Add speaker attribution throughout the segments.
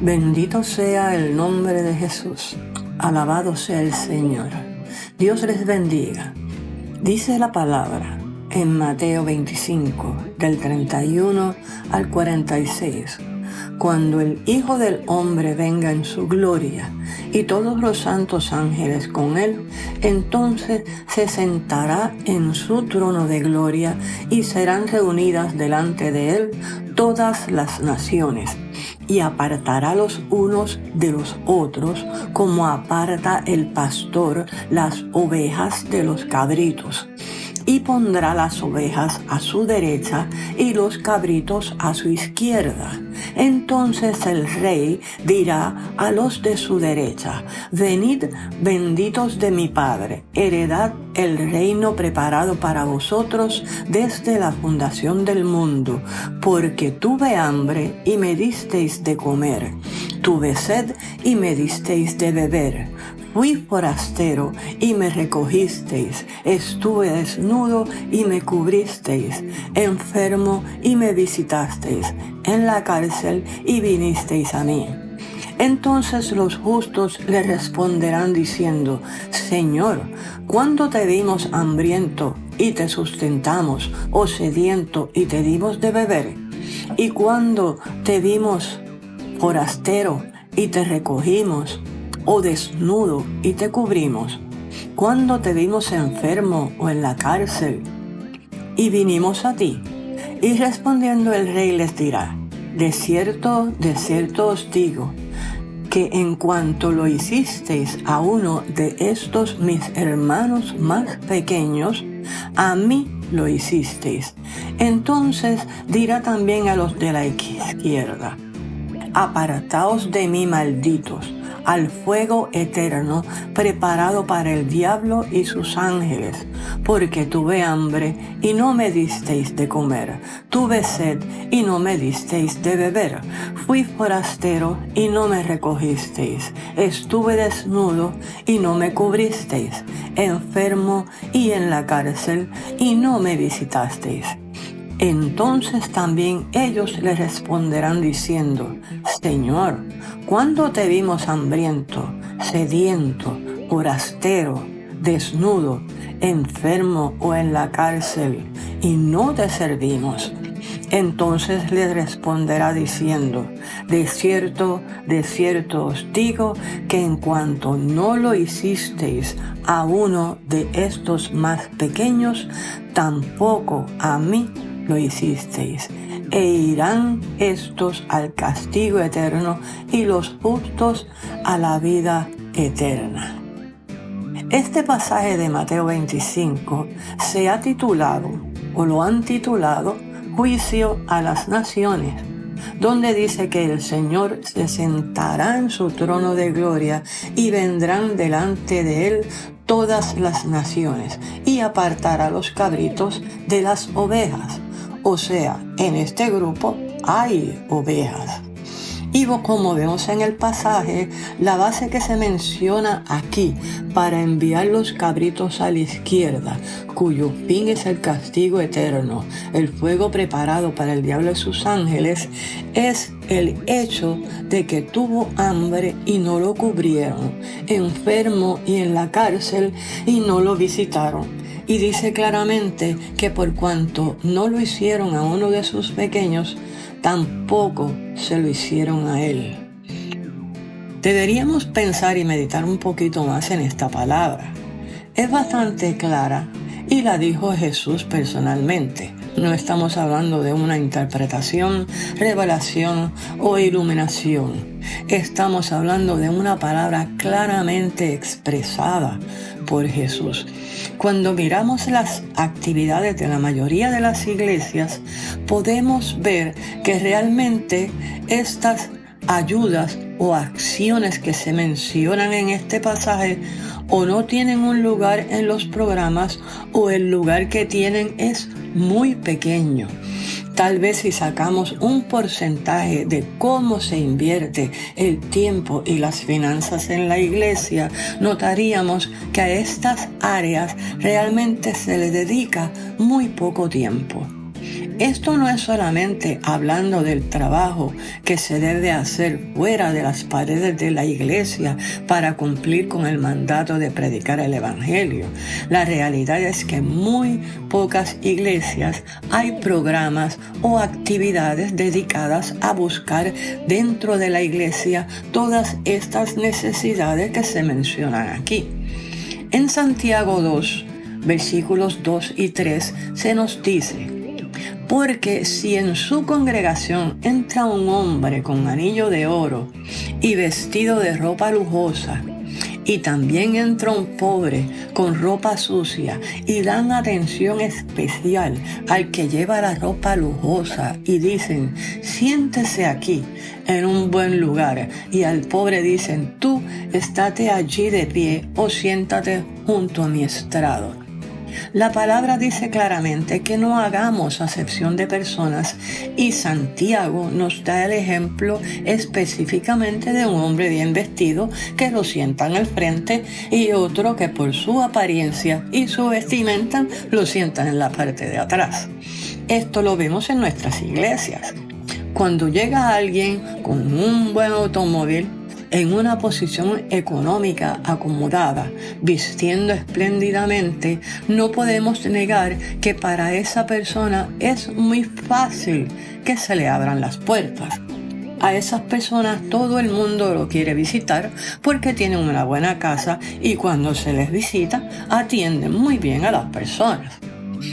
Speaker 1: Bendito sea el nombre de Jesús. Alabado sea el Señor. Dios les bendiga. Dice la palabra en Mateo 25, del 31 al 46. Cuando el Hijo del Hombre venga en su gloria y todos los santos ángeles con él, entonces se sentará en su trono de gloria y serán reunidas delante de él todas las naciones, y apartará los unos de los otros, como aparta el pastor las ovejas de los cabritos. Y pondrá las ovejas a su derecha y los cabritos a su izquierda. Entonces el rey dirá a los de su derecha: venid, benditos de mi Padre, heredad el reino preparado para vosotros desde la fundación del mundo, porque tuve hambre y me disteis de comer, tuve sed y me disteis de beber. Fui forastero y me recogisteis, estuve desnudo y me cubristeis, enfermo y me visitasteis, en la cárcel y vinisteis a mí. Entonces los justos le responderán diciendo: Señor, ¿cuándo te vimos hambriento y te sustentamos, o sediento y te dimos de beber? ¿Y cuándo te vimos forastero y te recogimos, o desnudo y te cubrimos? ¿Cuándo te vimos enfermo o en la cárcel y vinimos a ti? Y respondiendo el rey les dirá: de cierto os digo, que en cuanto lo hicisteis a uno de estos mis hermanos más pequeños, a mí lo hicisteis. Entonces dirá también a los de la izquierda: apartaos de mí, malditos, al fuego eterno preparado para el diablo y sus ángeles, porque tuve hambre y no me disteis de comer, tuve sed y no me disteis de beber, fui forastero y no me recogisteis, estuve desnudo y no me cubristeis, enfermo y en la cárcel y no me visitasteis. Entonces también ellos le responderán diciendo: Señor, ¿cuándo te vimos hambriento, sediento, forastero, desnudo, enfermo o en la cárcel, y no te servimos? Entonces le responderá diciendo: de cierto os digo, que en cuanto no lo hicisteis a uno de estos más pequeños, tampoco a mí lo hicisteis. E irán estos al castigo eterno y los justos a la vida eterna. Este pasaje de Mateo 25 se ha titulado, o lo han titulado, Juicio a las Naciones, donde dice que el Señor se sentará en su trono de gloria y vendrán delante de él todas las naciones, y apartará los cabritos de las ovejas. O sea, en este grupo hay ovejas. Y como vemos en el pasaje, la base que se menciona aquí para enviar los cabritos a la izquierda, cuyo fin es el castigo eterno, el fuego preparado para el diablo y sus ángeles, es el hecho de que tuvo hambre y no lo cubrieron, enfermo y en la cárcel y no lo visitaron. Y dice claramente que por cuanto no lo hicieron a uno de sus pequeños, tampoco se lo hicieron a él. Deberíamos pensar y meditar un poquito más en esta palabra. Es bastante clara y la dijo Jesús personalmente. No estamos hablando de una interpretación, revelación o iluminación. Estamos hablando de una palabra claramente expresada por Jesús. Cuando miramos las actividades de la mayoría de las iglesias, podemos ver que realmente estas ayudas o acciones que se mencionan en este pasaje o no tienen un lugar en los programas, o el lugar que tienen es muy pequeño. Tal vez si sacamos un porcentaje de cómo se invierte el tiempo y las finanzas en la iglesia, notaríamos que a estas áreas realmente se le dedica muy poco tiempo. Esto no es solamente hablando del trabajo que se debe hacer fuera de las paredes de la iglesia para cumplir con el mandato de predicar el evangelio. La realidad es que en muy pocas iglesias hay programas o actividades dedicadas a buscar dentro de la iglesia todas estas necesidades que se mencionan aquí. En Santiago 2, versículos 2 y 3 se nos dice: porque si en su congregación entra un hombre con anillo de oro y vestido de ropa lujosa, y también entra un pobre con ropa sucia, y dan atención especial al que lleva la ropa lujosa, y dicen: siéntese aquí en un buen lugar, y al pobre dicen: tú estate allí de pie o siéntate junto a mi estrado. La palabra dice claramente que no hagamos acepción de personas, y Santiago nos da el ejemplo específicamente de un hombre bien vestido que lo sienta en el frente y otro que por su apariencia y su vestimenta lo sientan en la parte de atrás. Esto lo vemos en nuestras iglesias. Cuando llega alguien con un buen automóvil, en una posición económica acomodada, vistiendo espléndidamente, no podemos negar que para esa persona es muy fácil que se le abran las puertas. A esas personas todo el mundo lo quiere visitar porque tienen una buena casa, y cuando se les visita atienden muy bien a las personas.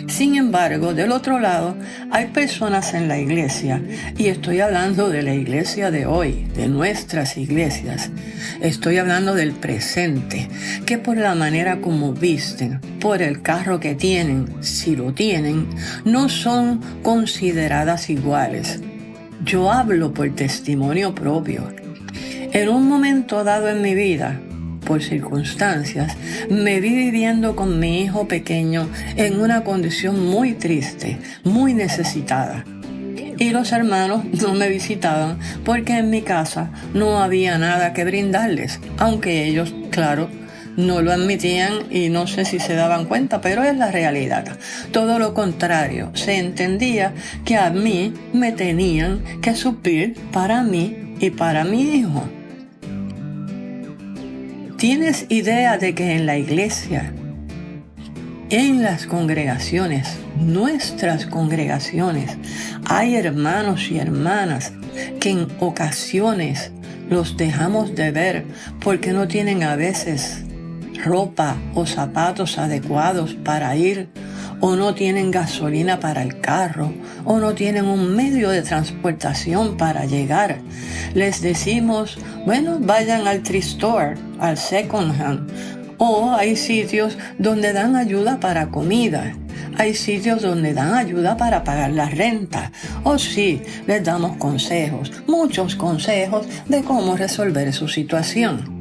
Speaker 1: Sin embargo, del otro lado, hay personas en la iglesia, y estoy hablando de la iglesia de hoy, de nuestras iglesias. Estoy hablando del presente, que por la manera como visten, por el carro que tienen, si lo tienen, no son consideradas iguales. Yo hablo por testimonio propio. En un momento dado en mi vida, por circunstancias, me vi viviendo con mi hijo pequeño en una condición muy triste, muy necesitada. Y los hermanos no me visitaban porque en mi casa no había nada que brindarles, aunque ellos, claro, no lo admitían y no sé si se daban cuenta, pero es la realidad. Todo lo contrario, se entendía que a mí me tenían que suplir para mí y para mi hijo. ¿Tienes idea de que en la iglesia, en las congregaciones, nuestras congregaciones, hay hermanos y hermanas que en ocasiones los dejamos de ver porque no tienen a veces ropa o zapatos adecuados para ir, o no tienen gasolina para el carro, o no tienen un medio de transportación para llegar? Les decimos: bueno, vayan al thrift store, al second hand, o hay sitios donde dan ayuda para comida, hay sitios donde dan ayuda para pagar la renta, o sí, les damos consejos, muchos consejos de cómo resolver su situación.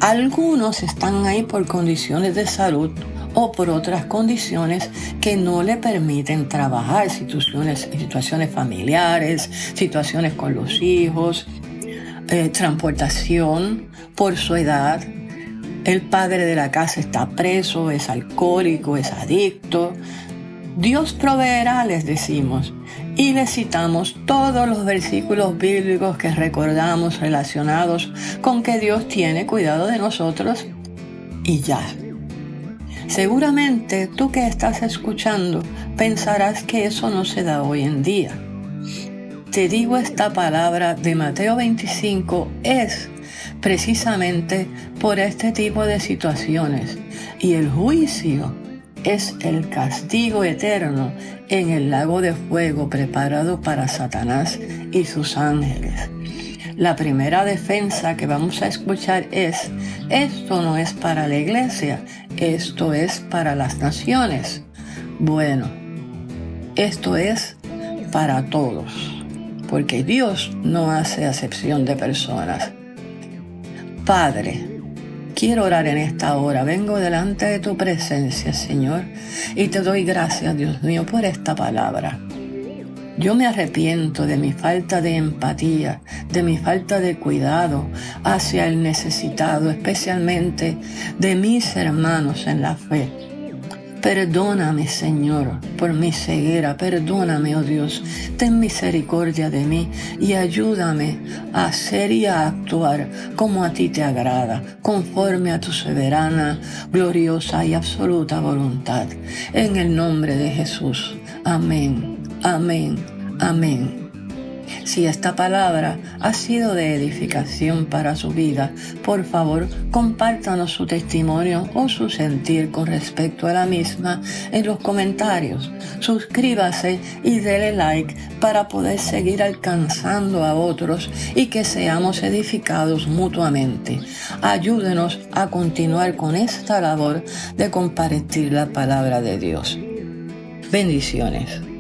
Speaker 1: Algunos están ahí por condiciones de salud o por otras condiciones que no le permiten trabajar, situaciones familiares, situaciones con los hijos, transportación por su edad. El padre de la casa está preso, es alcohólico, es adicto. Dios proveerá, les decimos, y les citamos todos los versículos bíblicos que recordamos relacionados con que Dios tiene cuidado de nosotros, y ya. Seguramente tú que estás escuchando pensarás que eso no se da hoy en día. Te digo, esta palabra de Mateo 25 es precisamente por este tipo de situaciones, y el juicio es el castigo eterno en el lago de fuego preparado para Satanás y sus ángeles. La primera defensa que vamos a escuchar es: esto no es para la iglesia, esto es para las naciones. Bueno, esto es para todos, porque Dios no hace acepción de personas. Padre, quiero orar en esta hora. Vengo delante de tu presencia, Señor, y te doy gracias, Dios mío, por esta palabra. Yo me arrepiento de mi falta de empatía, de mi falta de cuidado hacia el necesitado, especialmente de mis hermanos en la fe. Perdóname, Señor, por mi ceguera. Perdóname, oh Dios. Ten misericordia de mí y ayúdame a hacer y a actuar como a ti te agrada, conforme a tu soberana, gloriosa y absoluta voluntad. En el nombre de Jesús. Amén, amén, amén. Si esta palabra ha sido de edificación para su vida, por favor, compártanos su testimonio o su sentir con respecto a la misma en los comentarios. Suscríbase y dele like para poder seguir alcanzando a otros y que seamos edificados mutuamente. Ayúdenos a continuar con esta labor de compartir la palabra de Dios. Bendiciones.